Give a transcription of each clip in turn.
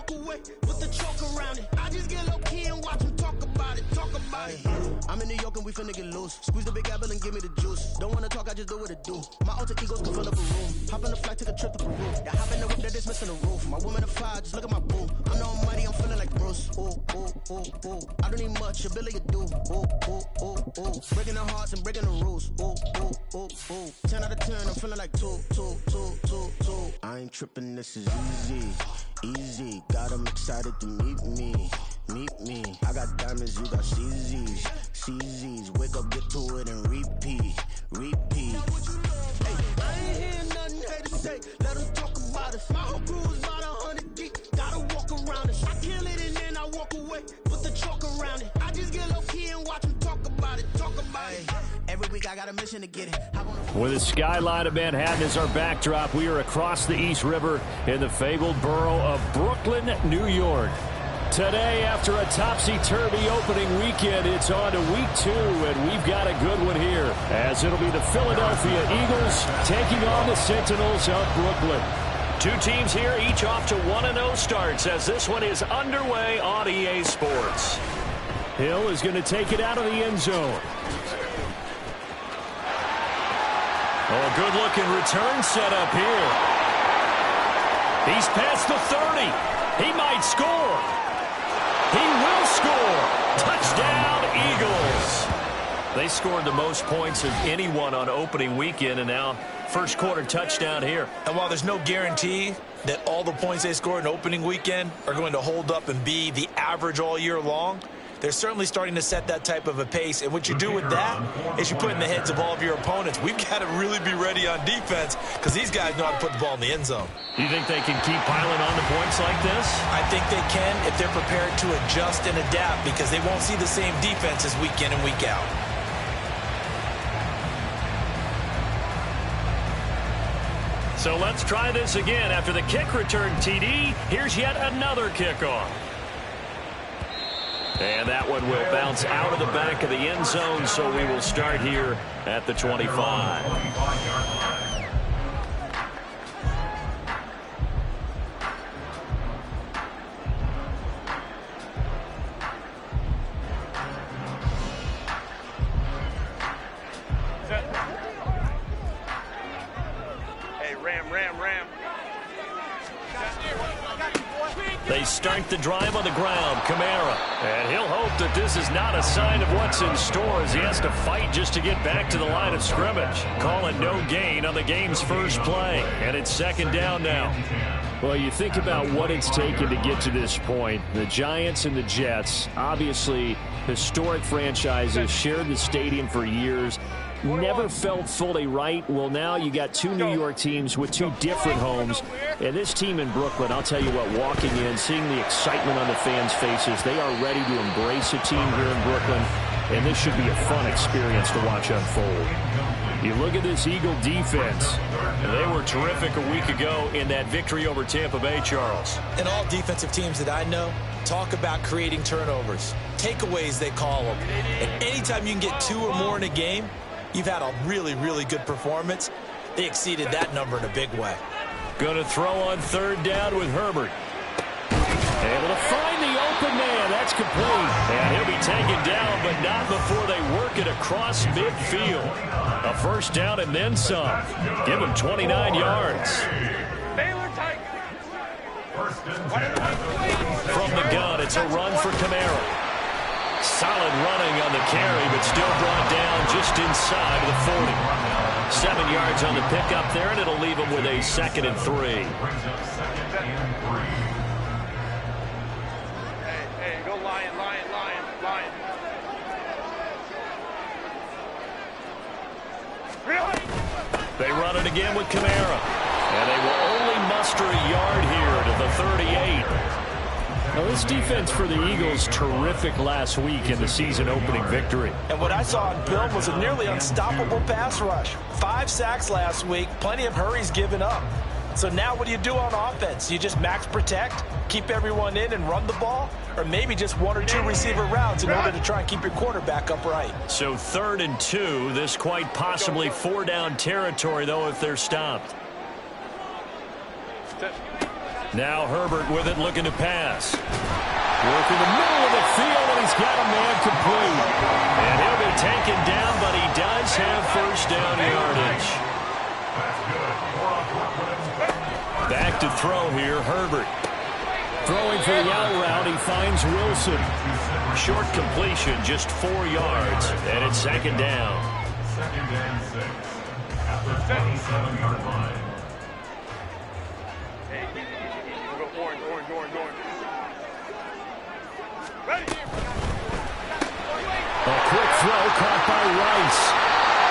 walk away, put the chalk around it. I just get low key and watch them talk about it, I'm in New York and we finna get loose. Squeeze the big apple and give me the juice. Don't wanna talk, I just do what it do. My alter egos can fill up a room. Hop on the flight, take a trip to Peru. Yeah, hop in the whip that is missing the roof. My woman a fire, just look at my boo. I'm the almighty, I'm feeling like Bruce. Ooh, ooh, ooh, ooh. I don't need much, ability to do. Ooh, ooh, ooh, ooh. Breaking the hearts and breaking the rules. Ooh, ooh, ooh, ooh. 10 out of 10, I'm feeling like 2, 2, 2, 2, 2. I ain't tripping, this is easy. Easy, got 'em excited to meet me. Meet me, I got diamonds, you got CZs. CZs, wake up, get to it and repeat. Repeat. Hey, I ain't hear nothing hate to say. Let them talk about us. My whole crew is about 100 deep. Gotta walk around it. I kill it and then I walk away. Put the chalk around it. I just get low key and watch them talk about it. Talk about it. Every week I got a mission to get it. With the skyline of Manhattan as our backdrop, we are across the East River in the fabled borough of Brooklyn, New York. Today, after a topsy-turvy opening weekend, it's on to week 2, and we've got a good one here, as it'll be the Philadelphia Eagles taking on the Sentinels of Brooklyn. Two teams here, each off to 1-0 starts, as this one is underway on EA Sports. Hill is going to take it out of the end zone. Oh, a good-looking return set up here. He's past the 30. He might score. He will score. Touchdown, Eagles. They scored the most points of anyone on opening weekend, and now first quarter touchdown here. And while there's no guarantee that all the points they scored in opening weekend are going to hold up and be the average all year long, they're certainly starting to set that type of a pace. And what you do with that is you put in the heads of all of your opponents, we've got to really be ready on defense because these guys know how to put the ball in the end zone. You think they can keep piling on the points like this? I think they can if they're prepared to adjust and adapt, because they won't see the same defenses week in and week out. So let's try this again. After the kick return TD, here's yet another kickoff. And that one will bounce out of the back of the end zone, so we will start here at the 25. Hey, Ram. They start the drive on the ground. Kamara. And he'll hope that this is not a sign of what's in store, as he has to fight just to get back to the line of scrimmage. Call it no gain on the game's first play. And it's second down now. Well, you think about what it's taken to get to this point. The Giants and the Jets, obviously historic franchises, shared the stadium for years. Never felt fully right. Well, now you got two New York teams with two different homes. And this team in Brooklyn, I'll tell you what, walking in, seeing the excitement on the fans' faces, they are ready to embrace a team here in Brooklyn. And this should be a fun experience to watch unfold. You look at this Eagle defense. And they were terrific a week ago in that victory over Tampa Bay, Charles. And all defensive teams that I know talk about creating turnovers. Takeaways, they call them. And anytime you can get 2 or more in a game, you've had a really, really good performance. They exceeded that number in a big way. Going to throw on third down with Herbert. Able to find the open man. That's complete. And he'll be taken down, but not before they work it across midfield. A first down and then some. Give him 29 yards. From the gun, it's a run for Kamara. Solid running on the carry, but still brought down just inside of the 40. 7 yards on the pickup there, and it'll leave him with a 2nd and 3. Hey, go Lion. Really? They run it again with Kamara. And they will only muster a yard here to the 38. Now, this defense for the Eagles, terrific last week in the season-opening victory. And what I saw on film was a nearly unstoppable pass rush. 5 sacks last week, plenty of hurries given up. So now what do you do on offense? You just max protect, keep everyone in and run the ball? Or maybe just 1 or 2 receiver routes in order to try and keep your quarterback upright? So 3rd and 2, this quite possibly 4-down territory, though, if they're stopped. Now Herbert with it, looking to pass. Working the middle of the field, and he's got a man complete. And he'll be taken down, but he does have first down yardage. Back to throw here, Herbert. Throwing for the out route, he finds Wilson. Short completion, just 4 yards, and it's second down. Second and 6 at the 27-yard line. Hey, we'll go orange. Ready? A quick throw caught by Rice.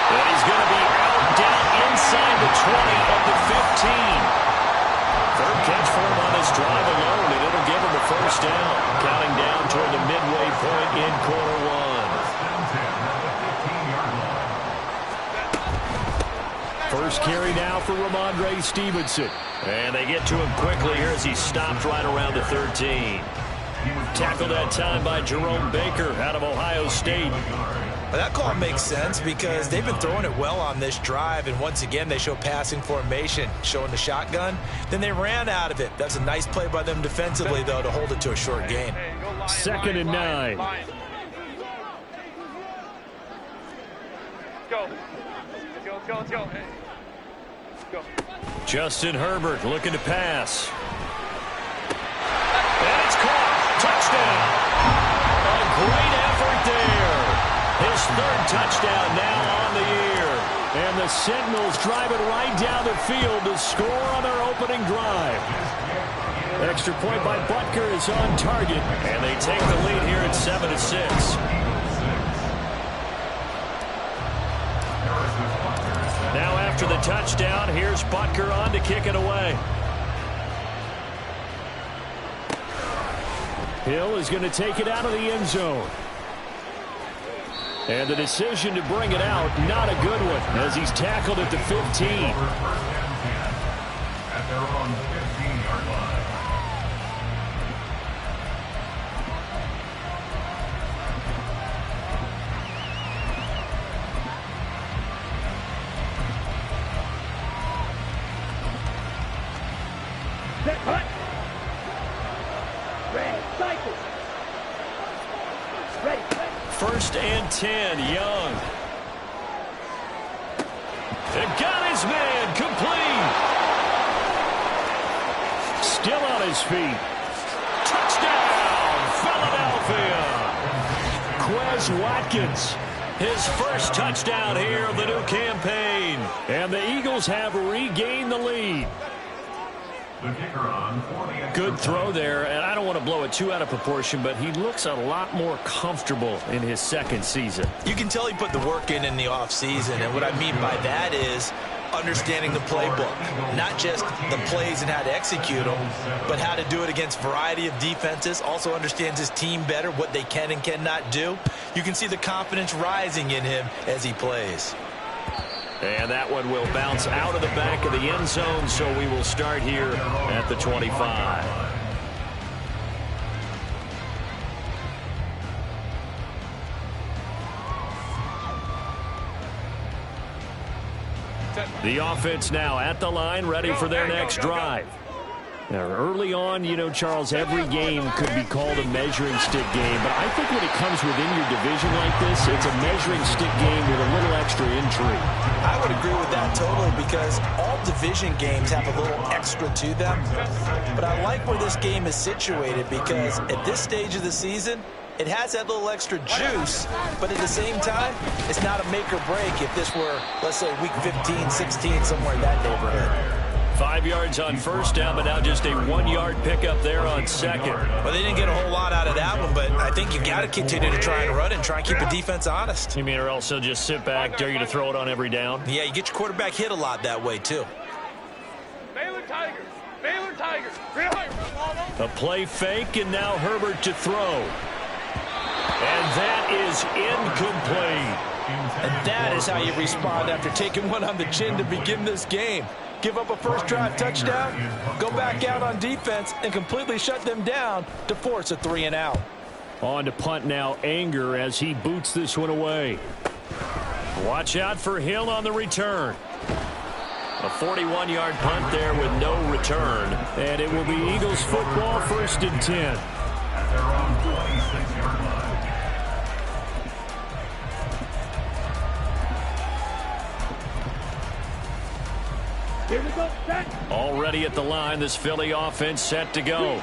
And he's going to be out down inside the 20 of the 15. Third catch for him on this drive alone, and it'll give him a first down. Counting down toward the midway point in quarter one. First carry now for Ramondre Stevenson. And they get to him quickly here as he stopped right around the 13. Tackled that time by Jerome Baker out of Ohio State. Well, that call makes sense because they've been throwing it well on this drive, and once again they show passing formation, showing the shotgun. Then they ran out of it. That's a nice play by them defensively, though, to hold it to a short gain. Second and 9. Let's go. Hey. Go. Justin Herbert looking to pass. And it's caught. Touchdown. A great effort there. His third touchdown now on the year. And the Sentinels drive it right down the field to score on their opening drive. Extra point by Butker is on target. And they take the lead here at 7-6. Now after the touchdown, here's Butker on to kick it away. Hill is going to take it out of the end zone. And the decision to bring it out, not a good one, as he's tackled at the 15. At their own 15-yard line. First and 10, Young. They got his man complete. Still on his feet. Touchdown, Philadelphia. Quez Watkins, his first touchdown here of the new campaign. And the Eagles have regained the lead. The kicker on for the Good throw there, and I don't want to blow it too out of proportion, but he looks a lot more comfortable in his second season. You can tell he put the work in the offseason, and what I mean by that is understanding the playbook. Not just the plays and how to execute them, but how to do it against a variety of defenses. Also understands his team better, what they can and cannot do. You can see the confidence rising in him as he plays. And that one will bounce out of the back of the end zone, so we will start here at the 25. The offense now at the line, ready for their next drive. Now, early on, you know, Charles, every game could be called a measuring stick game, but I think when it comes within your division like this, it's a measuring stick game with a little extra intrigue. I would agree with that totally because all division games have a little extra to them. But I like where this game is situated because at this stage of the season, it has that little extra juice, but at the same time, it's not a make or break if this were, let's say, week 15, 16, somewhere in that neighborhood. 5 yards on first down, but now just a 1-yard pickup there on second. Well, they didn't get a whole lot out of that one, but I think you got to continue to try and run and try and keep the defense honest. You mean, or else they'll just sit back, dare you to throw it on every down? Yeah, you get your quarterback hit a lot that way, too. Baylor Tigers. Baylor Tigers. A play fake, and now Herbert to throw. And that is incomplete. And that is how you respond after taking one on the chin to begin this game. Give up a first drive touchdown, go back out on defense, and completely shut them down to force a 3-and-out. On to punt now, Anger as he boots this one away. Watch out for Hill on the return. A 41-yard punt there with no return. And it will be Eagles football, 1st and 10. At their own 26-yard line. Here we go. Set. Already at the line, this Philly offense set to go.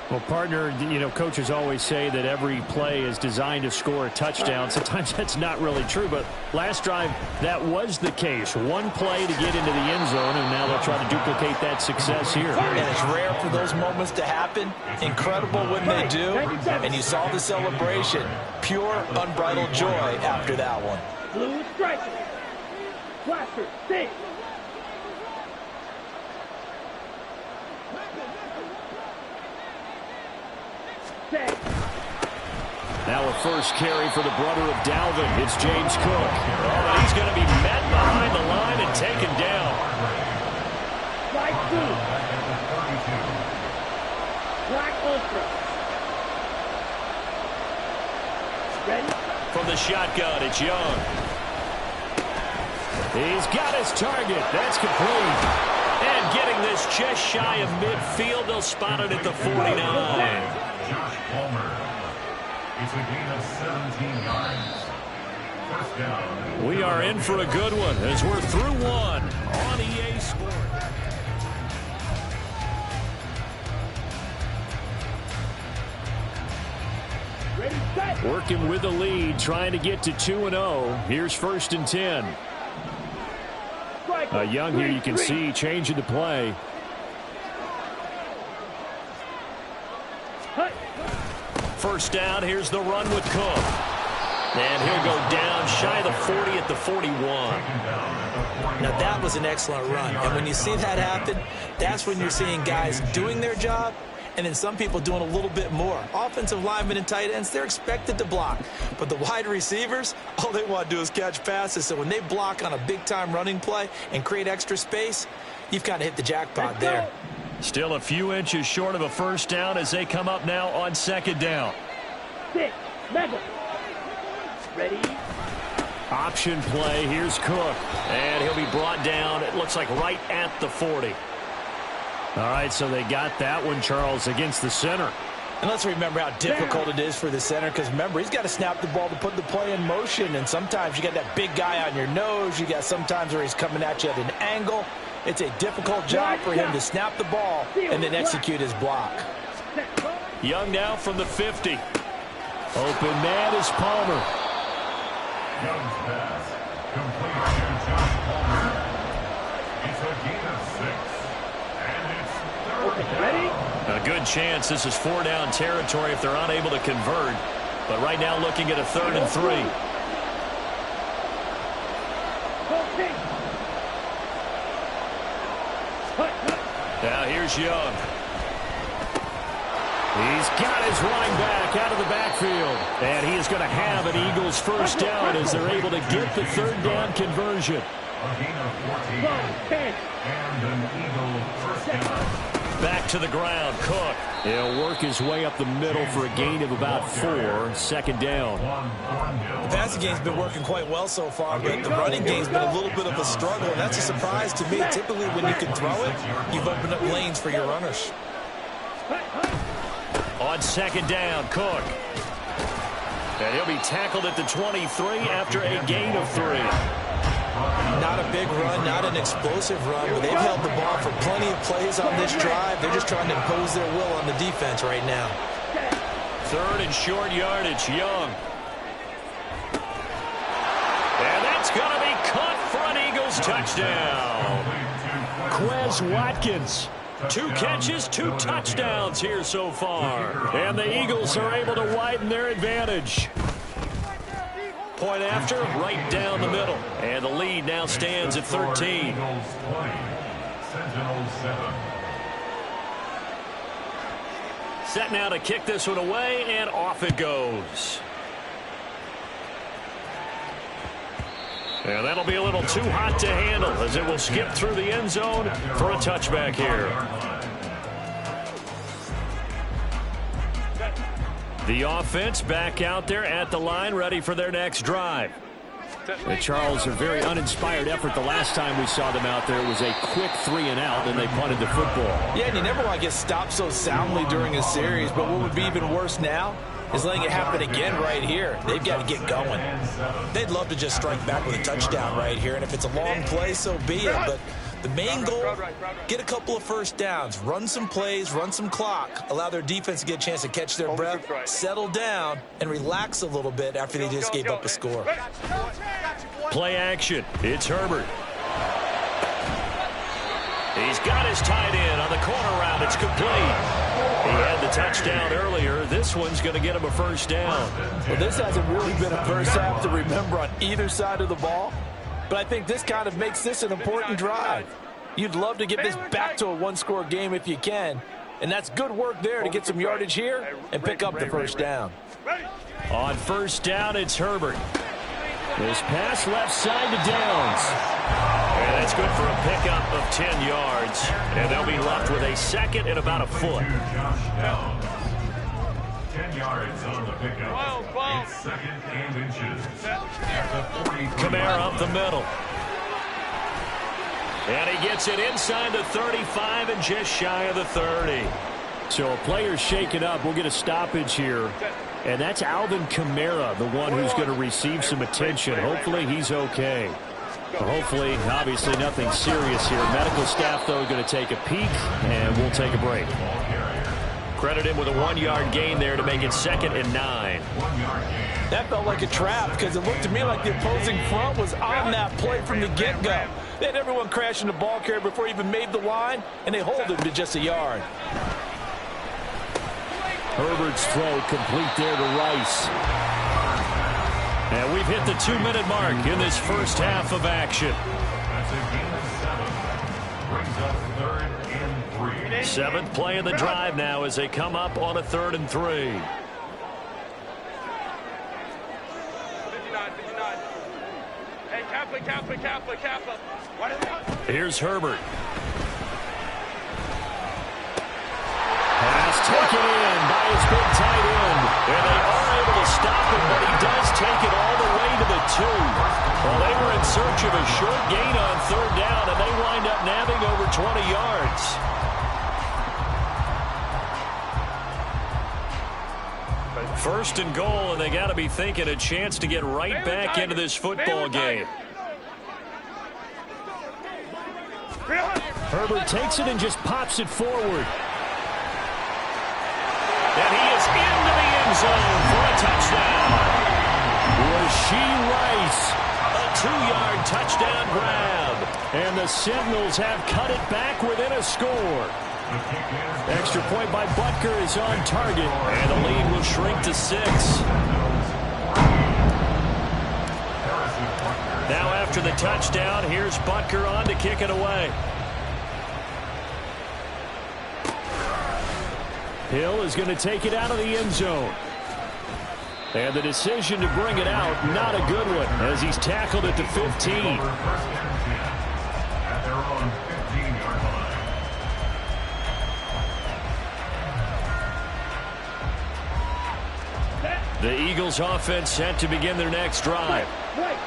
Well, partner, you know, coaches always say that every play is designed to score a touchdown. Sometimes that's not really true, but last drive, that was the case. One play to get into the end zone, and now they'll try to duplicate that success here. And it's rare for those moments to happen. Incredible when they do. And you saw the celebration. Pure, unbridled joy after that one. Blue striker. Blaster. Six. Now a first carry for the brother of Dalvin. It's James Cook. Oh, and he's going to be met behind the line and taken down. Slide two. Black Ultra. Ready? From the shotgun, it's Young. He's got his target. That's complete. And getting this just shy of midfield, they'll spot it at the 49. Josh Palmer. It's a gain of 17 yards. First down. We are in for a good one as we're through one on EA Sports. Ready, set. Working with the lead, trying to get to 2-0. Here's 1st and 10. Young here, you can see changing the play. First down, here's the run with Cook. And he'll go down shy of the 40 at the 41. Now, that was an excellent run. And when you see that happen, that's when you're seeing guys doing their job and then some people doing a little bit more. Offensive linemen and tight ends, they're expected to block. But the wide receivers, all they want to do is catch passes. So when they block on a big-time running play and create extra space, you've kind of hit the jackpot there. Still a few inches short of a first down as they come up now on 2nd down. 6. Mega. Ready? Option play. Here's Cook. And he'll be brought down, it looks like right at the 40. All right, so they got that one, Charles, against the center. And let's remember how difficult it is for the center, because remember, he's got to snap the ball to put the play in motion. And sometimes you got that big guy on your nose. You got sometimes where he's coming at you at an angle. It's a difficult job for him to snap the ball and then execute his block. Young now from the 50. Open man is Palmer. Young's pass. Complete to Josh Palmer. It's a gain of 6. And it's 3rd down. Ready? A good chance this is 4-down territory if they're unable to convert. But right now looking at a 3rd and 3. Now here's Young. He's got his running back out of the backfield. And he is going to have an Eagles first down as they're able to get the 3rd down conversion. A gain of 14. And an Eagle first down. Back to the ground, Cook. He'll work his way up the middle for a gain of about 4. 2nd down. The passing game's been working quite well so far, but the running game's been a little bit of a struggle, and that's a surprise to me. Typically, when you can throw it, you've opened up lanes for your runners. On 2nd down, Cook. And he'll be tackled at the 23 after a gain of 3. Not a big run, not an explosive run, but they've held the ball for plenty of plays on this drive. They're just trying to impose their will on the defense right now. 3rd and short yardage, Young. And that's going to be caught for an Eagles touchdown. Quez Watkins. 2 catches, 2 touchdowns here so far. And the Eagles are able to widen their advantage. Point after, right down the middle. And the lead now stands at 13. Set now to kick this one away, and off it goes. And that'll be a little too hot to handle as it will skip through the end zone for a touchback here. The offense back out there at the line, ready for their next drive. And Charles, a very uninspired effort the last time we saw them out there. It was a quick 3-and-out, and they punted the football. Yeah, and you never want to get stopped so soundly during a series, but what would be even worse now is letting it happen again right here. They've got to get going. They'd love to just strike back with a touchdown right here, and if it's a long play, so be it. But the main goal, get a couple of first downs, run some plays, run some clock, allow their defense to get a chance to catch their breath, settle down, and relax a little bit after they just gave up a score. Play action. It's Herbert. He's got his tight end on the corner route. It's complete. He had the touchdown earlier. This one's going to get him a first down. Well, this hasn't really been a first half to remember on either side of the ball, but I think this kind of makes this an important drive. You'd love to get this back to a one-score game if you can, and that's good work there to get some yardage here and pick up the first down. On first down, it's Herbert. This pass left side to Downs. And that's good for a pickup of 10 yards. And they'll be left with a second and about a foot. 10 yards on the pickup. It's second and inches. Kamara up the middle. And he gets it inside the 35 and just shy of the 30. So a player's shaken up. We'll get a stoppage here. And that's Alvin Kamara, the one who's going to receive some attention. Hopefully he's okay. Hopefully, obviously, nothing serious here. Medical staff, though, going to take a peek, and we'll take a break. Credit him with a 1-yard gain there to make it 2nd and 9. That felt like a trap because it looked to me like the opposing front was on that play from the get-go. They had everyone crashing the ball carrier before he even made the line, and they hold him to just a yard. Herbert's throw complete there to Rice. And we've hit the 2-minute mark in this first half of action. That's a gain of 7. Brings up 3rd and 3. 7th play of the drive now as they come up on a 3rd and 3. Here's Herbert. Pass taken in by his big tight end. And they are able to stop him, but he does take it all the way to the 2. Well, they were in search of a short gain on 3rd down, and they wind up nabbing over 20 yards. First and goal, and they got to be thinking a chance to get right back into this football game. Herbert takes it and just pops it forward. And he is into the end zone for a touchdown. Rasheed Rice. A 2-yard touchdown grab. And the Sentinels have cut it back within a score. Extra point by Butker is on target. And the lead will shrink to 6. Now after the touchdown, here's Butker on to kick it away. Hill is going to take it out of the end zone. And the decision to bring it out, not a good one, as he's tackled at the 15. At their own 15-yard line. The Eagles offense set to begin their next drive.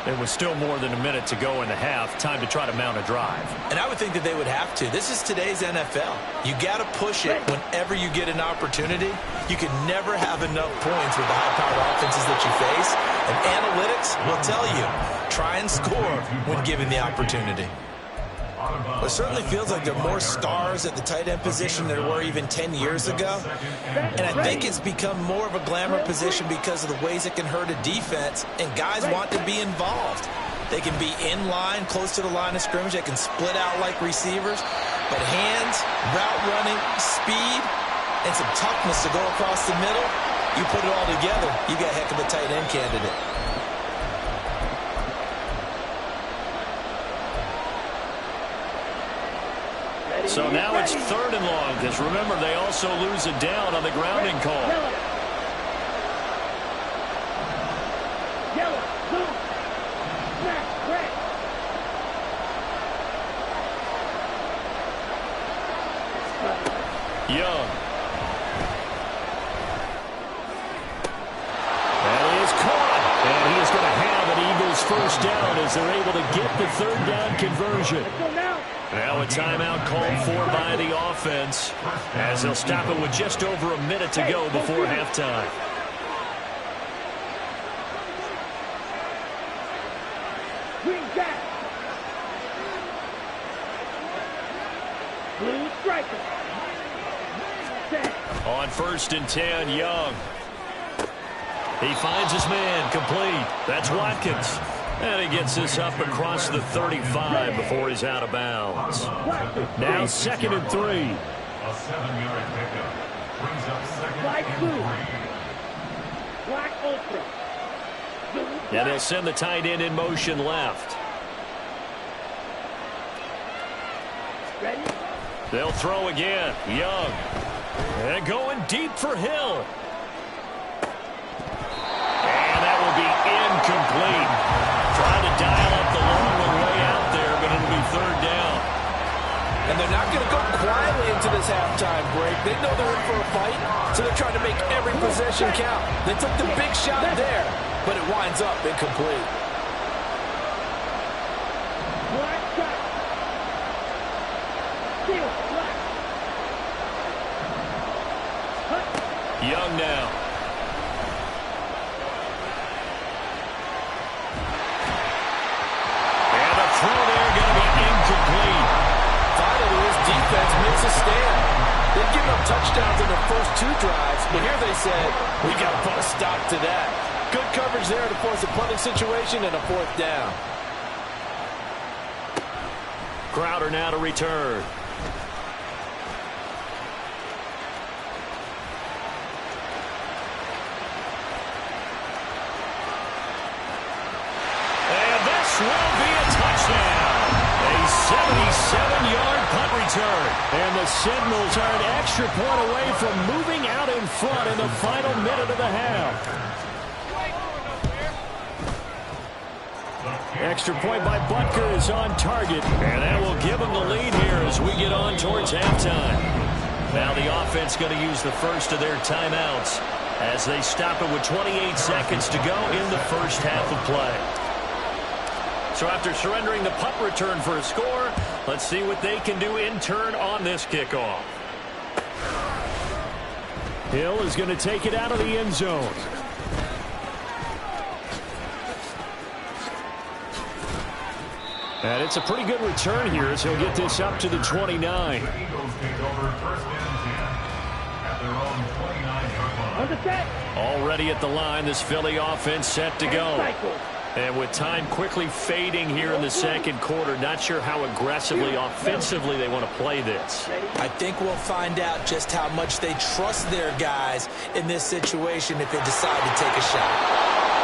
There was still more than a minute to go in the half. Time to try to mount a drive. And I would think that they would have to. This is today's NFL. You got to push it whenever you get an opportunity. You can never have enough points with the high-powered offenses that you face. And analytics will tell you, try and score when given the opportunity. It certainly feels like there are more stars at the tight end position than there were even 10 years ago. And I think it's become more of a glamour position because of the ways it can hurt a defense, and guys want to be involved. They can be in line, close to the line of scrimmage. They can split out like receivers. But hands, route running, speed, and some toughness to go across the middle, you put it all together, you got a heck of a tight end candidate. So now it's 3rd and long, because remember, they also lose a down on the grounding call. Young. That is caught. And he is going to have an Eagles first first down as they're able to get the third down conversion. Now a timeout called for by the offense as they'll stop it with just over a minute to go before halftime. Green jack. Blue striker. 10. On 1st and 10, Young. He finds his man, complete. That's Watkins. And he gets this up across the 35 before he's out of bounds. Now 2nd and 3. A 7-yard pickup brings up 2nd Black and blue. 3. Black ultra. And they'll send the tight end in motion left. Ready? They'll throw again. Young. And going deep for Hill. And that will be incomplete. Trying to dial up the long one way out there, but it'll be 3rd down. And they're not going to go quietly into this halftime break. They know they're in for a fight, so they're trying to make every possession count. They took the big shot there, but it winds up incomplete. Black shot. Steal. Black. Young now. And the throw there going to be incomplete. Finally, his defense makes a stand. They've given up touchdowns in their first 2 drives, but here they said, we got to put a stop to that. Good coverage there to force a punting situation and a 4th down. Crowder now to return. And this will be a touchdown. A 77-yard punt return. And the Sentinels are an extra point away from moving out in front in the final minute of the half. Extra point by Butker is on target. And that will give them the lead here as we get on towards halftime. Now the offense going to use the first of their timeouts as they stop it with 28 seconds to go in the first half of play. So after surrendering the punt return for a score, let's see what they can do in turn on this kickoff. Hill is going to take it out of the end zone. And it's a pretty good return here as he'll get this up to the 29. The Eagles take over 1st and 10 at their own 29-yard line. On the set. Already at the line, this Philly offense set to go. Cycle. And with time quickly fading here in the 2nd quarter, not sure how aggressively, offensively they want to play this. I think we'll find out just how much they trust their guys in this situation if they decide to take a shot.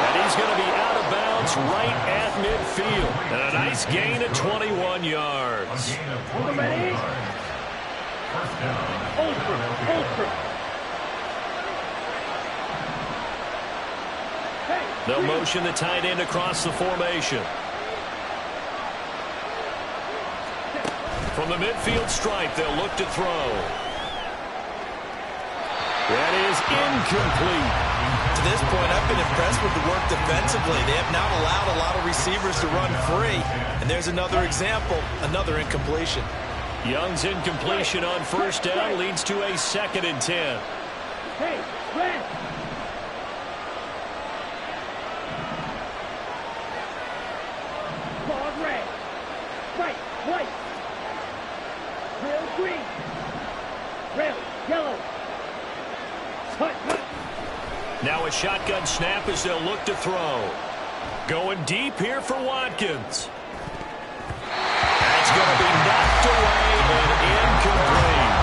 And he's going to be out of bounds right at midfield. And a nice gain of 21 yards. On the ready. Ultra. Ultra. They'll motion the tight end across the formation. From the midfield stripe, they'll look to throw. That is incomplete. To this point, I've been impressed with the work defensively. They have not allowed a lot of receivers to run free. And there's another example, another incompletion. Young's incompletion on 1st down leads to a 2nd and 10. Hey, red. Claude red. Right, white. Rail green. Rail yellow. Hut. Now a shotgun snap as they'll look to throw. Going deep here for Watkins. That's going to be knocked away and incomplete.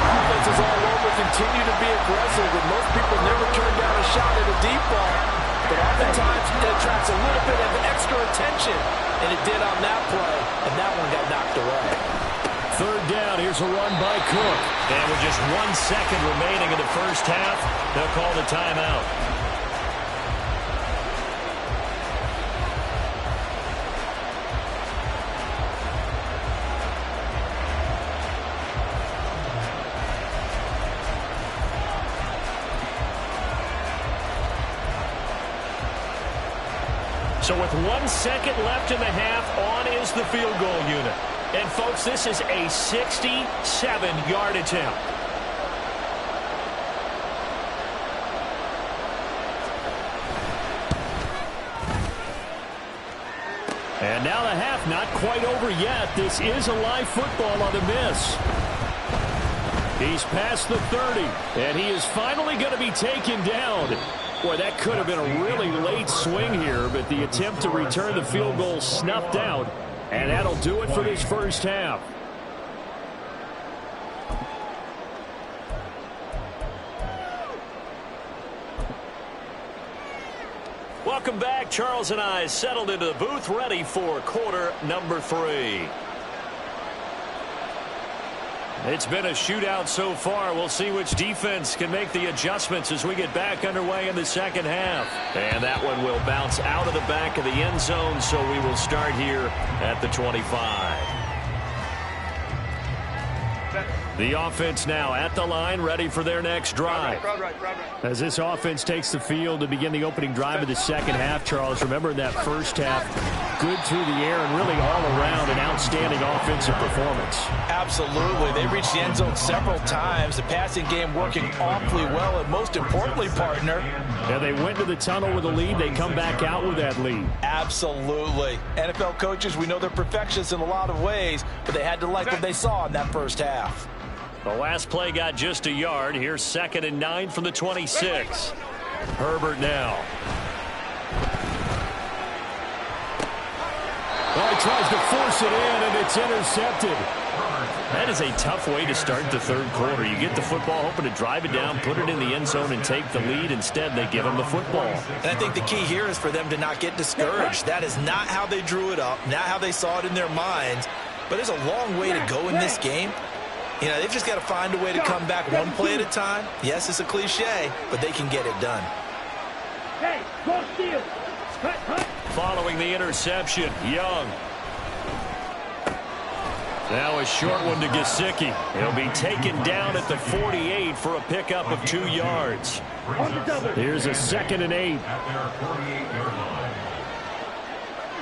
Offenses all over continue to be aggressive, and most people never turn down a shot at a deep ball. But oftentimes it attracts a little bit of extra attention, and it did on that play, and that one got knocked away. 3rd down, here's a run by Cook. And with just 1 second remaining in the first half, they'll call the timeout. So with 1 second left in the half, on is the field goal unit. And, folks, this is a 67-yard attempt. And now the half not quite over yet. This is a live football on the miss. He's past the 30, and he is finally going to be taken down. Boy, that could have been a really late swing here, but the attempt to return the field goal snuffed out, and that'll do it for this first half. Welcome back. Charles and I settled into the booth, ready for quarter number 3. It's been a shootout so far. We'll see which defense can make the adjustments as we get back underway in the second half. And that one will bounce out of the back of the end zone, so we will start here at the 25. The offense now at the line, ready for their next drive. As this offense takes the field to begin the opening drive of the second half, Charles, remember in that first half, good through the air and really all around an outstanding offensive performance. Absolutely. They reached the end zone several times. The passing game working awfully well, and most importantly, partner. Yeah, they went to the tunnel with a lead. They come back out with that lead. Absolutely. NFL coaches, we know they're perfectionists in a lot of ways, but they had to like what they saw in that first half. The last play got just a yard. Here's 2nd and 9 from the 26. Herbert now. Well, he tries to force it in, and it's intercepted. That is a tough way to start the third quarter. You get the football, hoping to drive it down, put it in the end zone, and take the lead. Instead, they give them the football. And I think the key here is for them to not get discouraged. That is not how they drew it up, not how they saw it in their minds. But there's a long way to go in this game. You know, they've just got to find a way to come back one play at a time. Yes, it's a cliche, but they can get it done. Hey, go steal. Cut. Following the interception, Young. Now a short one to Gesicki. He'll be taken down at the 48 for a pickup of 2 yards. Here's a 2nd and 8.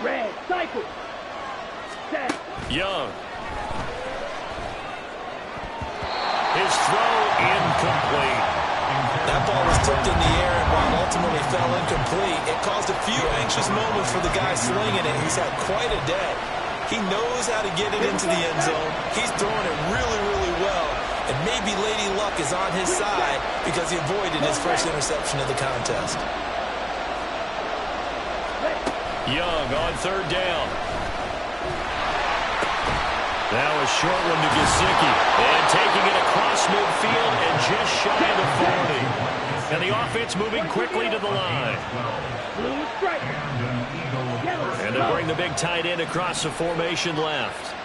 Red, cycle. Set. Young. His throw incomplete. That ball was tipped in the air, and while ultimately fell incomplete, it caused a few anxious moments for the guy slinging it. He's had quite a day. He knows how to get it into the end zone. He's throwing it really, really well. And maybe Lady Luck is on his side because he avoided his first interception of the contest. Young on 3rd down. Now a short one to Gesicki. And taking it across midfield and just shy of the 40. And the offense moving quickly to the line. And they bring the big tight end across the formation left.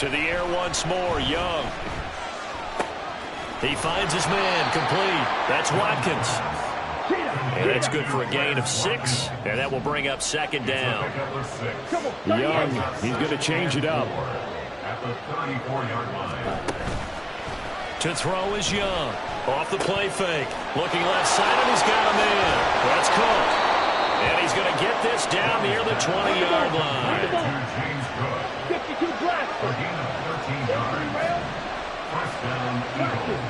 To the air once more, Young. He finds his man, complete. That's Watkins. And that's good for a gain of 6. And that will bring up 2nd down. Young, he's going to change it up. At the 34-yard line. To throw is Young. Off the play fake. Looking left side, and he's got a man. That's Cook. And he's going to get this down near the 20-yard line. 52 black. For a gain of 13 yards. First down, Eagles.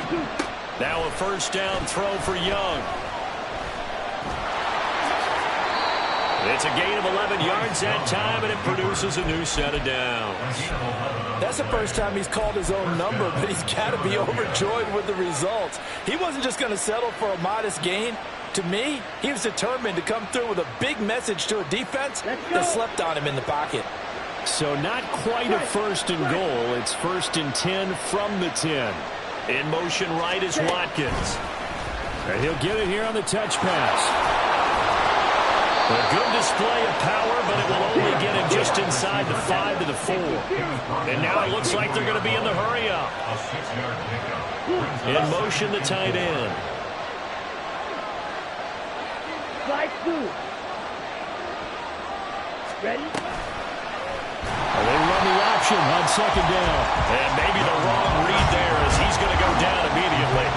52. Now a first down throw for Young. It's a gain of 11 yards that time, and it produces a new set of downs. That's the first time he's called his own number, but he's got to be overjoyed with the results. He wasn't just going to settle for a modest gain. To me, he was determined to come through with a big message to a defense that slept on him in the pocket. So not quite a 1st and goal. It's 1st and 10 from the 10. In motion right is Watkins. And he'll get it here on the touch pass. A good display of power, but it will only get him just inside the 5 to the 4. And now it looks like they're going to be in the hurry-up. A 6-yard pickup. In motion, the tight end. Slide through. Ready? They run the option on 2nd down. And maybe the wrong read there as he's going to go down immediately.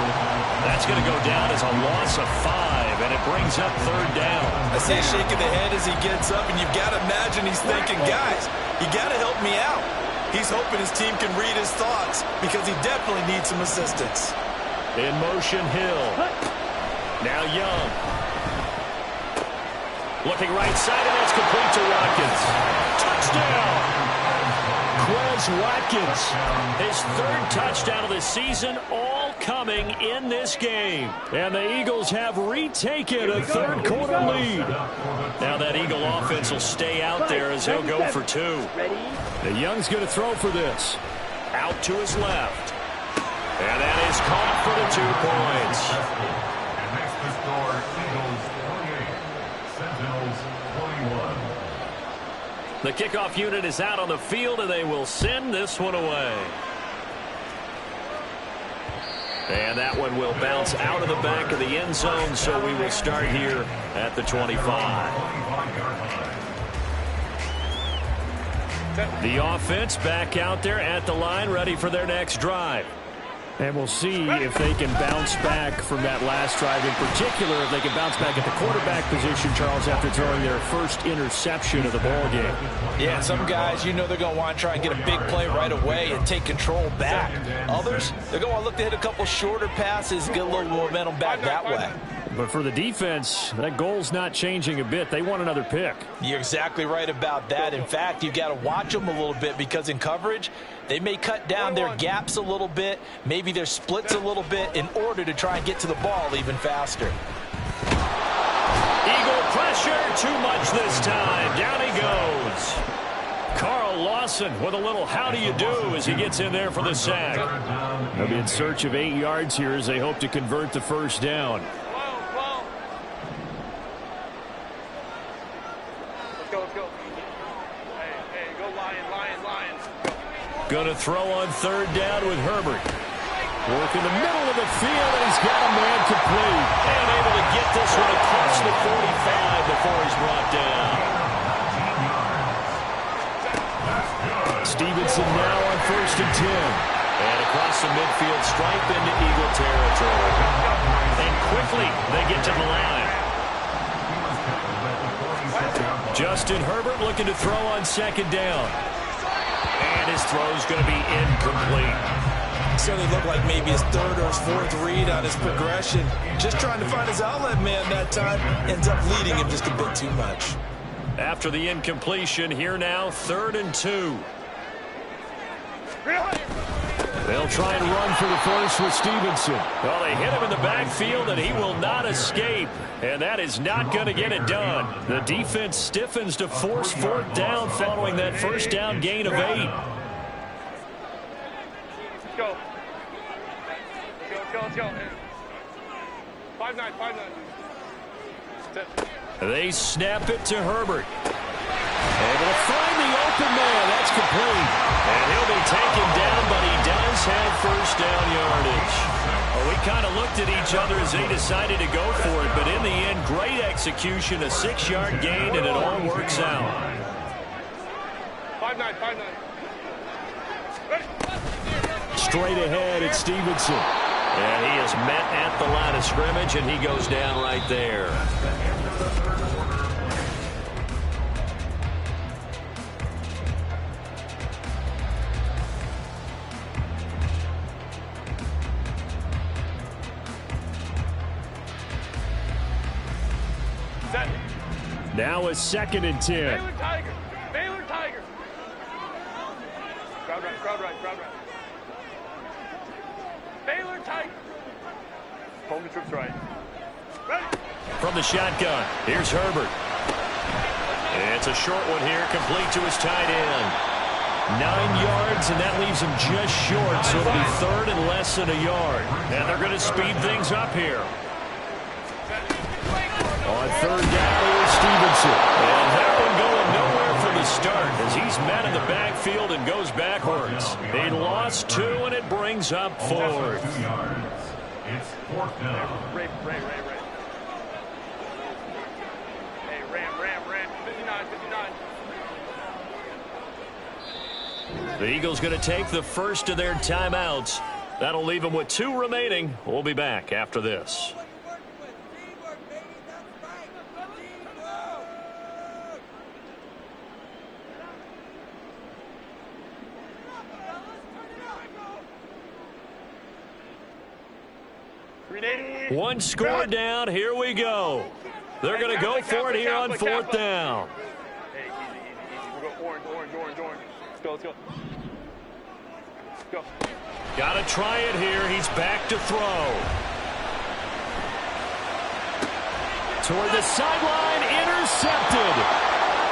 That's going to go down as a loss of 5, and it brings up third down. I see him shaking the head as he gets up, and you've got to imagine he's thinking, guys, you got to help me out. He's hoping his team can read his thoughts because he definitely needs some assistance. In motion, Hill. Now Young. Looking right side, and that's complete to Watkins. Touchdown! Quez Watkins, his third touchdown of the season, all coming in this game. And the Eagles have retaken a third-quarter lead. Now that Eagle offense will stay out there as he'll go for 2. The Young's going to throw for this. Out to his left. And that is caught for the 2 points. And makes the score Eagles 28, Sentinels 21. The kickoff unit is out on the field, and they will send this one away. And that one will bounce out of the back of the end zone, so we will start here at the 25. The offense back out there at the line, ready for their next drive. And we'll see if they can bounce back from that last drive. In particular, if they can bounce back at the quarterback position, Charles, after throwing their first interception of the ball game. Yeah, some guys, you know they're going to want to try and get a big play right away and take control back. Others, they're going to look to hit a couple shorter passes, get a little momentum back that way. But for the defense, that goal's not changing a bit. They want another pick. You're exactly right about that. In fact, you've got to watch them a little bit because in coverage, they may cut down their gaps a little bit, maybe their splits a little bit in order to try and get to the ball even faster. Eagle pressure, too much this time. Down he goes. Carl Lawson with a little how do you do as he gets in there for the sack. They'll be in search of 8 yards here as they hope to convert the first down. Going to throw on third down with Herbert. Work in the middle of the field, and he's got a man complete. And able to get this one across the 45 before he's brought down. Stevenson now on 1st and 10. And across the midfield stripe into Eagle territory. And quickly they get to the line. Justin Herbert looking to throw on 2nd down. And his throw's going to be incomplete. Certainly looked like maybe his 3rd or his 4th read on his progression. Just trying to find his outlet man that time. Ends up leading him just a bit too much. After the incompletion, here now, 3rd and 2. They'll try and run for the first with Stevenson. Well, they hit him in the backfield, and he will not escape. And that is not going to get it done. The defense stiffens to force 4th down following that first down gain of 8. Let's go. 5-9. They snap it to Herbert. Able to find the open man. That's complete. And he'll be taken down, but he does have first down yardage. Well, we kind of looked at each other as they decided to go for it, but in the end, great execution, a 6-yard gain, and it all works out. 5-9. Straight ahead, it's Stevenson. And he is met at the line of scrimmage, and he goes down right there. Now a 2nd and 10. Baylor Tiger. Crowd right. Baylor Tiger. Home the troops right. Ready. From the shotgun, here's Herbert. It's a short one here, complete to his tight end. 9 yards, and that leaves him just short, so it'll be 3rd and less than a yard. And they're going to speed things up here. On 3rd down, here's Stevenson. And that one going nowhere from the start as he's met in the backfield and goes backwards. He lost 2, and it brings up 4th. It's 4th down. Ray. Hey, Ram. 59. The Eagles going to take the first of their timeouts That'll leave him with 2 remaining. We'll be back after this. One score down. Here we go. They're going to go for it here on 4th down. Hey, easy. We'll go orange. Let's go. Go. Got to try it here. He's back to throw. Toward the sideline, intercepted.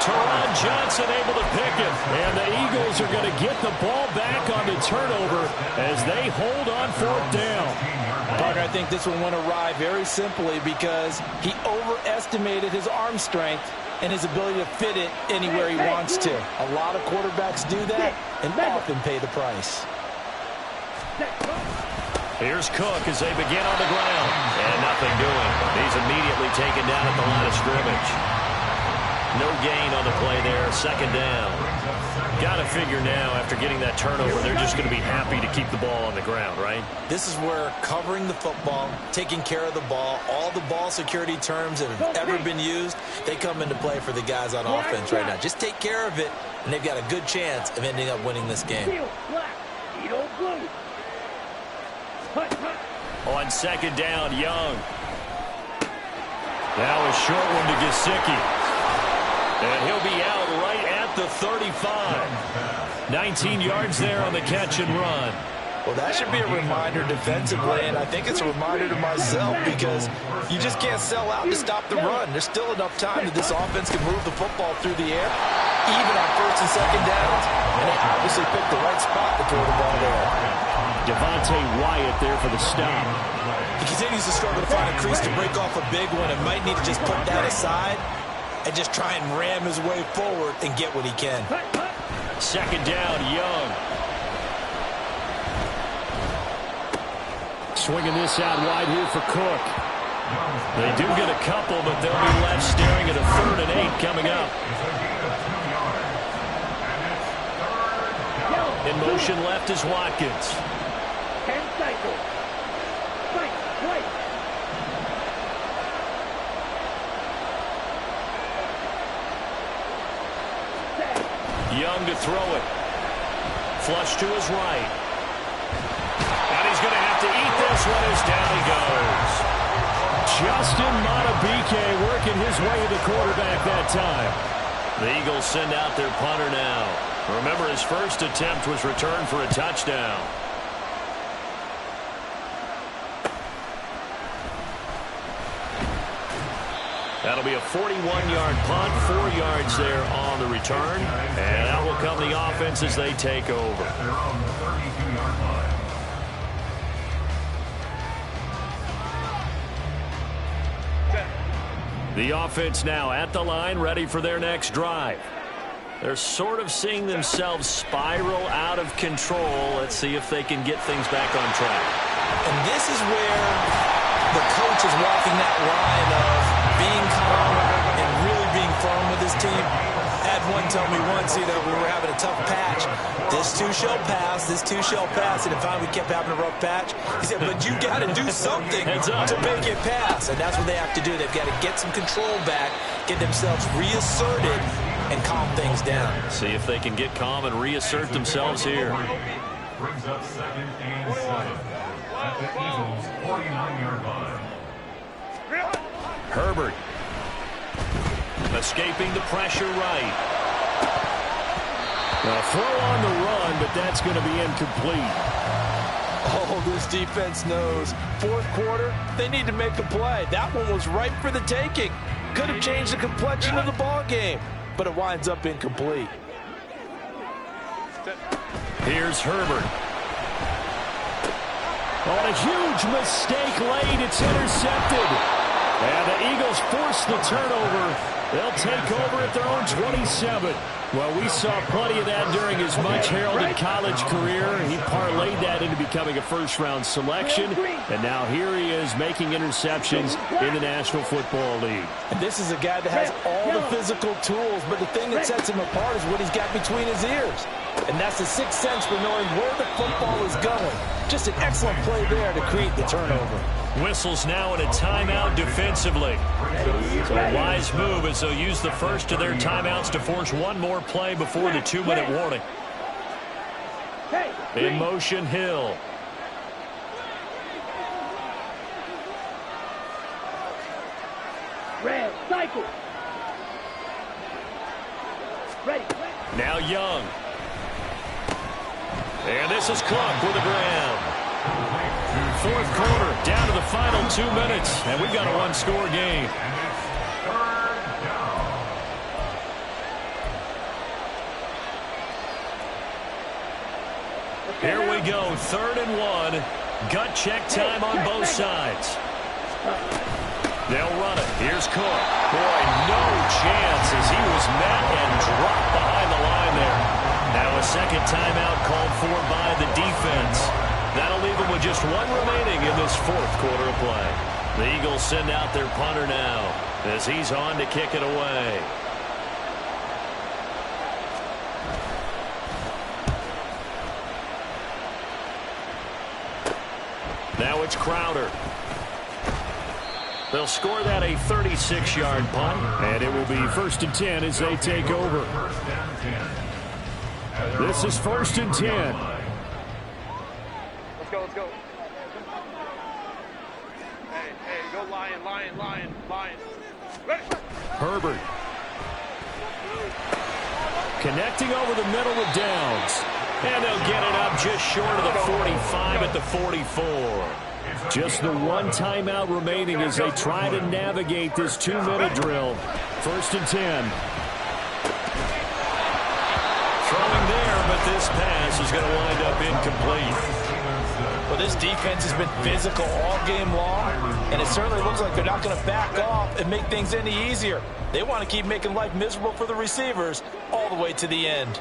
Teron Johnson able to pick it. And the Eagles are going to get the ball back on the turnover as they hold on 4th down. Parker, I think this one went awry very simply because he overestimated his arm strength and his ability to fit it anywhere he wants to. A lot of quarterbacks do that and often pay the price. Here's Cook as they begin on the ground. And nothing doing. He's immediately taken down at the line of scrimmage. No gain on the play there. 2nd down. Got to figure now, after getting that turnover, they're just going to be happy to keep the ball on the ground, right? This is where covering the football, taking care of the ball, all the ball security terms that have ever been used, they come into play for the guys on offense right now. Just take care of it, and they've got a good chance of ending up winning this game. On 2nd down, Young. Now a short one to Gesicki. And he'll be out right at the 35. 19 yards there on the catch and run. Well, that should be a reminder defensively, and I think it's a reminder to myself because you just can't sell out to stop the run. There's still enough time that this offense can move the football through the air, even on 1st and 2nd downs, and they obviously picked the right spot to throw the ball there. Devontae Wyatt there for the stop. He continues to struggle to find a crease to break off a big one and might need to just put that aside and just try and ram his way forward and get what he can. 2nd down, Young. Swinging this out wide here for Cook. They do get a couple, but they'll be left staring at a 3rd and 8 coming up. In motion left is Watkins. 10 cycles. Right. Young to throw it. Flush to his right. And he's going to have to eat this one as down he goes. Justin Madubuike working his way to the quarterback that time. The Eagles send out their punter now. Remember, his first attempt was returned for a touchdown. That'll be a 41-yard punt, 4 yards there on the return. And that will come the offense as they take over. The offense now at the line, ready for their next drive. They're sort of seeing themselves spiral out of control. Let's see if they can get things back on track. And this is where the coach is walking that line of being calm and really being firm with his team. I had one tell me once, we were having a tough patch. This too shall pass, this too shall pass. And finally we kept having a rough patch. He said, but you got to do something to make it pass. And that's what they have to do. They've got to get some control back, get themselves reasserted, and calm things down. See if they can get calm and reassert themselves here. Brings up 2nd and 7 at the Eagles' 49-yard line. Herbert escaping the pressure right. A throw on the run, but that's going to be incomplete. Oh, this defense knows. 4th quarter, they need to make a play. That one was ripe for the taking. Could have changed the complexion of the ball game, but it winds up incomplete. Here's Herbert. On a huge mistake late, it's intercepted. And the Eagles force the turnover. They'll take over at their own 27. Well, we saw plenty of that during his much-heralded college career. He parlayed that into becoming a first-round selection. And now here he is making interceptions in the National Football League. And this is a guy that has all the physical tools, but the thing that sets him apart is what he's got between his ears. And that's the sixth sense for knowing where the football is going. Just an excellent play there to create the turnover. Whistles now in a timeout defensively. So a wise move as they'll use the first of their timeouts to force one more play before the 2-minute warning. In motion, Hill. Red, cycle. Ready. Now Young. And this is Clark with the ground. Fourth quarter, down to the final 2 minutes, and we've got a one-score game. Here we go, 3rd and 1. Gut check time on both sides. They'll run it. Here's Cook. Boy, no chance as he was met and dropped behind the line there. Now a second timeout called for by the defense. That'll leave them with just one remaining in this fourth quarter of play. The Eagles send out their punter now as he's on to kick it away. Now it's Crowder. They'll score that a 36-yard punt, and it will be 1st and 10 as they take over. This is 1st and 10. Let's go, let's go. Hey, go Lion. Ready? Herbert. Connecting over the middle with Downs. And they'll get it up just short of the 45 at the 44. Just the one timeout remaining as they try to navigate this 2-minute drill. 1st and 10. Throwing there, but this pass is going to wind up incomplete. Well, this defense has been physical all game long, and it certainly looks like they're not going to back off and make things any easier. They want to keep making life miserable for the receivers all the way to the end.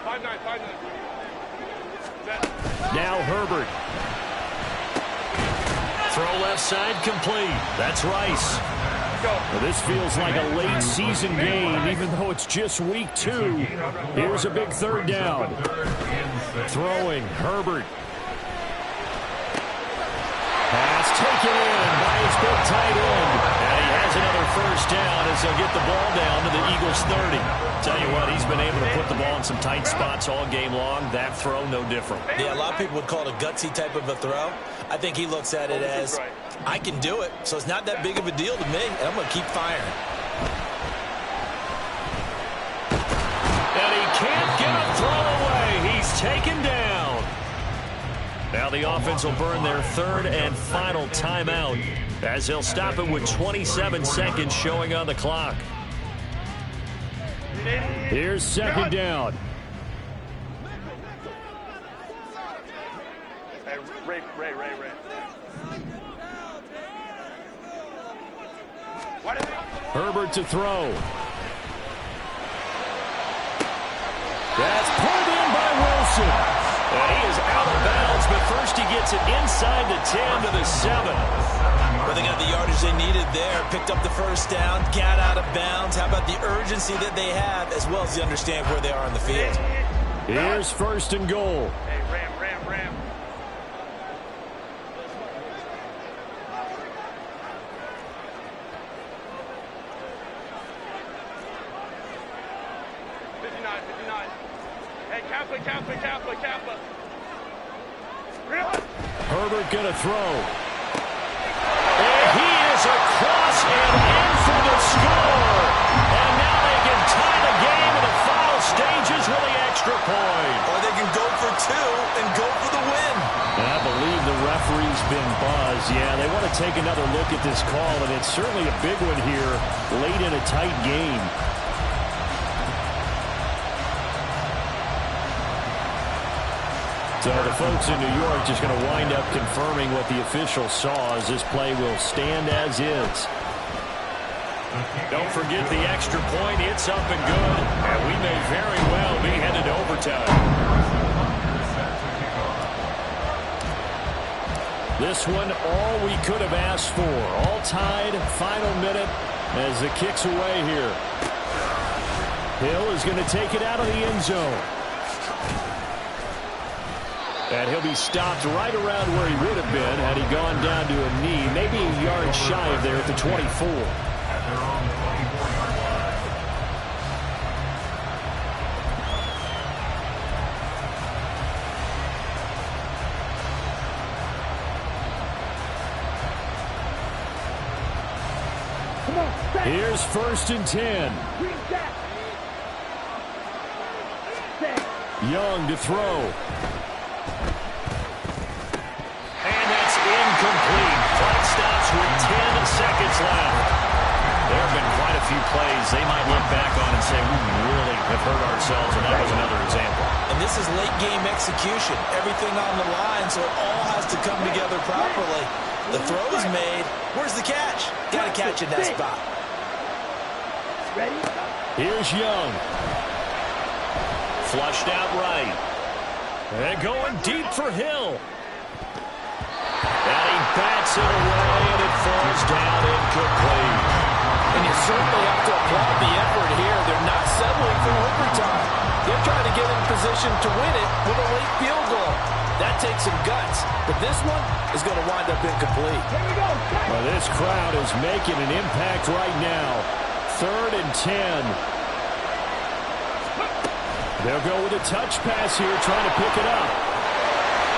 5-9. Now Herbert. Throw left side complete. That's Rice. Well, this feels like a late season game, even though it's just week 2. Here's a big 3rd down. Throwing, Herbert. Pass taken in by his big tight end. And he has another 1st down as they'll get the ball down to the Eagles' 30. Tell you what, he's been able to put the ball in some tight spots all game long. That throw, no different. Yeah, a lot of people would call it a gutsy type of a throw. I think he looks at it as, I can do it, so it's not that big of a deal to me, and I'm going to keep firing. And he can't get a throw away. He's taken down. Now the offense will burn their 3rd and final timeout as they'll stop it with 27 seconds showing on the clock. Here's 2nd down. Hey, Ray. Herbert to throw. That's pulled in by Wilson. And he is out of bounds, but first he gets it inside the 10 to the 7. Well, they got the yardage they needed there, picked up the 1st down, got out of bounds. How about the urgency that they have, as well as they understand where they are on the field? Here's 1st and goal. Hey, Ram. 59. Hey, Kappa. Herbert gonna throw. And he is across and in for the score. And now they can tie the game in the final stages with the extra point. Or they can go for 2 and go for the win. And I believe the referee's been buzzed. Yeah, they want to take another look at this call, and it's certainly a big one here late in a tight game. So the folks in New York just going to wind up confirming what the official saw, as this play will stand as is. Don't forget the extra point. It's up and good. And we may very well be headed to overtime. This one, all we could have asked for. All tied, final minute as the kick's away here. Hill is going to take it out of the end zone. And he'll be stopped right around where he would have been had he gone down to a knee, maybe a yard shy of there at the 24. Here's 1st and 10. Young to throw. And that's incomplete. Clock stops with 10 seconds left. There have been quite a few plays they might look back on and say, we really have hurt ourselves, and that was another example. And this is late game execution. Everything on the line, so it all has to come together properly. The throw's made. Where's the catch? Got to catch in that spot. Here's Young. Flushed out right. And going deep for Hill. And he bats it away, and it falls down incomplete. And you certainly have to applaud the effort here. They're not settling for overtime. They're trying to get in position to win it with a late field goal. That takes some guts. But this one is going to wind up incomplete. Here we go. Well, this crowd is making an impact right now. 3rd and 10. They'll go with a touch pass here, trying to pick it up.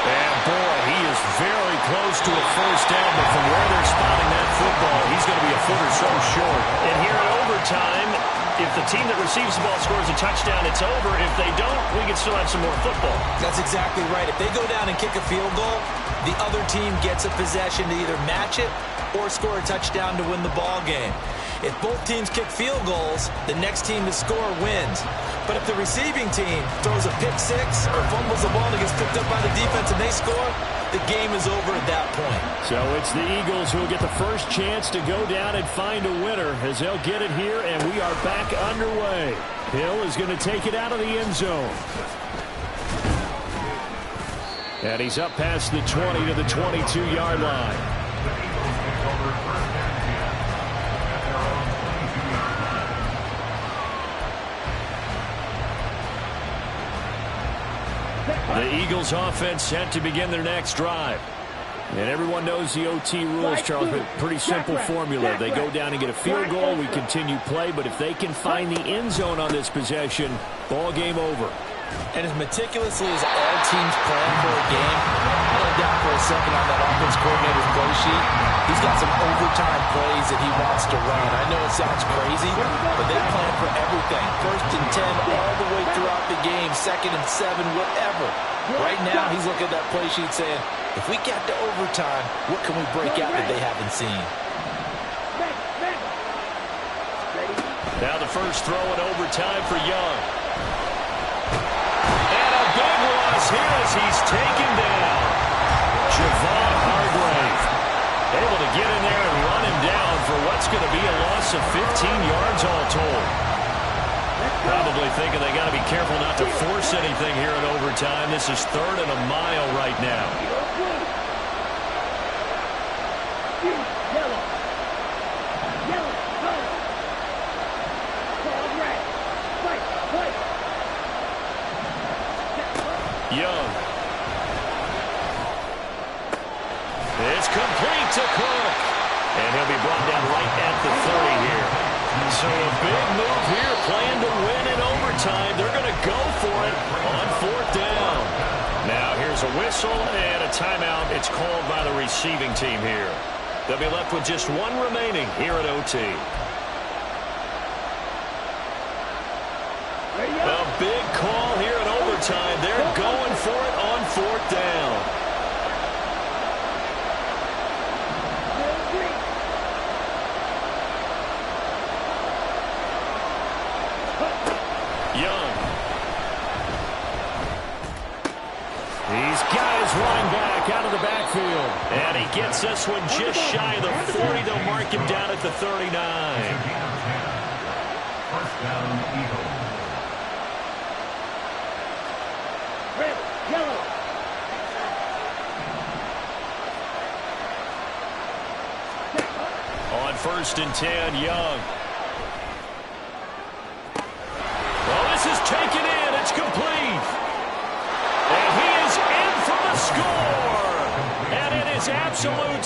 And boy, he is very close to a first down, but from where they're spotting that football, he's going to be a foot or so short. And here in overtime, if the team that receives the ball scores a touchdown, it's over. If they don't, we can still have some more football. That's exactly right. If they go down and kick a field goal, the other team gets a possession to either match it or score a touchdown to win the ball game. If both teams kick field goals, the next team to score wins. But if the receiving team throws a pick six or fumbles the ball and gets picked up by the defense and they score, the game is over at that point. So it's the Eagles who will get the first chance to go down and find a winner as they'll get it here, and we are back underway. Hill is going to take it out of the end zone. And he's up past the 20 to the 22-yard line. The Eagles offense set to begin their next drive. And everyone knows the OT rules, Charles, but pretty simple formula. They go down and get a field goal, we continue play, but if they can find the end zone on this possession, ball game over. And as meticulously as all teams plan for a game, I don't doubt for a second on that offense coordinator's play sheet, he's got some overtime plays that he wants to run. I know it sounds crazy, but they plan for everything. 1st and 10 all the way throughout the game, 2nd and 7, whatever. Right now, he's looking at that play sheet saying, if we get to overtime, what can we break out that they haven't seen? Now the first throw in overtime for Young. And a big loss here as he's taken down. Javon Hargrave able to get in there and run him down for what's going to be a loss of 15 yards all told. Probably thinking they got to be careful not to force anything here in overtime. This is 3rd and a mile right now. Young. It's complete to Cook. And he'll be brought down right at the 30 here. So a big move here, plan to win in overtime. They're going to go for it on 4th down. Now here's a whistle and a timeout. It's called by the receiving team here. They'll be left with just one remaining here at OT. A big call here in overtime. They're going for it on 4th down. Young. He's this running back out of the backfield. And he gets this one just shy of the 40. They'll mark him down at the 39. First down, Eagles. Red, yellow. On 1st and 10, Young. Well, this is taken in. It's complete. And he is in for the score. And it is absolute